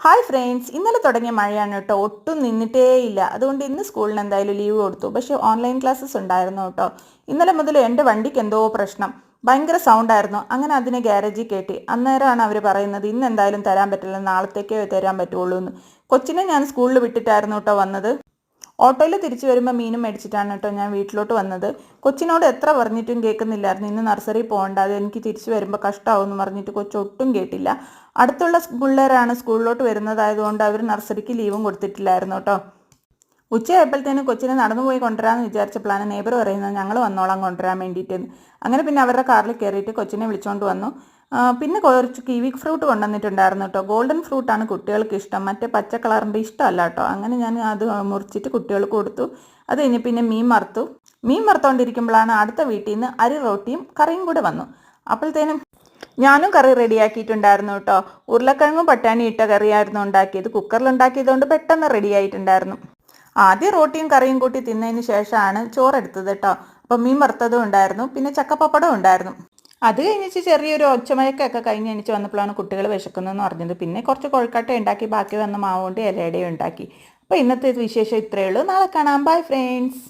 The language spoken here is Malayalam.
ഹായ് ഫ്രണ്ട്സ്, ഇന്നലെ തുടങ്ങിയ മഴയാണ് കേട്ടോ. ഒട്ടും നിന്നിട്ടേ ഇല്ല. അതുകൊണ്ട് ഇന്ന് സ്കൂളിന് എന്തായാലും ലീവ് കൊടുത്തു. പക്ഷേ ഓൺലൈൻ ക്ലാസ്സസ് ഉണ്ടായിരുന്നു കേട്ടോ. ഇന്നലെ മുതൽ എൻ്റെ വണ്ടിക്ക് എന്തോ പ്രശ്നം, ഭയങ്കര സൗണ്ടായിരുന്നു. അങ്ങനെ അതിനെ ഗ്യാരേജിൽ കയറ്റി. അന്നേരമാണ് അവർ പറയുന്നത് ഇന്ന് എന്തായാലും തരാൻ പറ്റില്ല, നാളത്തേക്കേ തരാൻ പറ്റുള്ളൂ എന്ന്. കൊച്ചിനെ ഞാൻ സ്കൂളിൽ വിട്ടിട്ടായിരുന്നു കേട്ടോ വന്നത്. ഓട്ടോയിൽ തിരിച്ചു വരുമ്പോൾ മീനും മേടിച്ചിട്ടാണ് കേട്ടോ ഞാൻ വീട്ടിലോട്ട് വന്നത്. കൊച്ചിനോട് എത്ര പറഞ്ഞിട്ടും കേൾക്കുന്നില്ലായിരുന്നു. ഇന്ന് നഴ്സറി പോകണ്ട, അത് എനിക്ക് തിരിച്ചു വരുമ്പോൾ കഷ്ടമാവുമെന്ന് പറഞ്ഞിട്ട് കൊച്ചൊട്ടും കേട്ടില്ല. അടുത്തുള്ള പിള്ളേരാണ് സ്കൂളിലോട്ട് വരുന്നതായതുകൊണ്ട് അവർ നഴ്സറിക്ക് ലീവും കൊടുത്തിട്ടില്ലായിരുന്നു കേട്ടോ. ഉച്ചയായപ്പോഴത്തേനും കൊച്ചിനെ നടന്നു പോയി കൊണ്ടുവരാമെന്ന് വിചാരിച്ചപ്പോഴാണ് നെയ്ബർ പറയുന്നത് ഞങ്ങൾ വന്നോളാം കൊണ്ടുവരാൻ വേണ്ടിയിട്ടെന്ന്. അങ്ങനെ പിന്നെ അവരുടെ കാറിൽ കയറിയിട്ട് കൊച്ചിനെ വിളിച്ചുകൊണ്ട് വന്നു. പിന്നെ കുറച്ച് കിവി ഫ്രൂട്ട് കൊണ്ടുവന്നിട്ടുണ്ടായിരുന്നു കേട്ടോ. ഗോൾഡൻ ഫ്രൂട്ടാണ് കുട്ടികൾക്ക് ഇഷ്ടം, മറ്റേ പച്ച കളറിൻ്റെ ഇഷ്ടമല്ല കേട്ടോ. അങ്ങനെ ഞാൻ അത് മുറിച്ചിട്ട് കുട്ടികൾക്ക് കൊടുത്തു. അത് കഴിഞ്ഞ് പിന്നെ മീൻ വറുത്തുകൊണ്ടിരിക്കുമ്പോഴാണ് അടുത്ത വീട്ടിൽ നിന്ന് അരി റൊട്ടിയും കറിയും കൂടെ വന്നു. അപ്പോഴത്തേനും ഞാനും കറി റെഡിയാക്കിയിട്ടുണ്ടായിരുന്നു കേട്ടോ. ഉരുളക്കിഴങ്ങും പട്ടാണി ഇട്ട കറിയായിരുന്നു ഉണ്ടാക്കിയത്. കുക്കറിലുണ്ടാക്കിയതുകൊണ്ട് പെട്ടെന്ന് റെഡി ആയിട്ടുണ്ടായിരുന്നു. ആദ്യം റോട്ടിയും കറിയും കൂട്ടി തിന്നതിന് ശേഷമാണ് ചോറെടുത്തത് കേട്ടോ. അപ്പം മീൻ വറുത്തതും ഉണ്ടായിരുന്നു, പിന്നെ ചക്കപ്പപ്പടവും ഉണ്ടായിരുന്നു. അത് കഴിഞ്ഞിട്ട് ചെറിയൊരു ഒച്ചമയക്കൊക്കെ കഴിഞ്ഞ് എണീച്ച് വന്നപ്പോഴാണ് കുട്ടികൾ വിശക്കുന്നതെന്ന് പറഞ്ഞത്. പിന്നെ കുറച്ച് കൊഴുക്കട്ട ഉണ്ടാക്കി, ബാക്കി വന്ന മാവ് കൊണ്ട് ഇലയടയും ഉണ്ടാക്കി. അപ്പോൾ ഇന്നത്തെ വിശേഷം ഇത്രയേ ഉള്ളൂ. നാളെ കാണാം. Bye friends.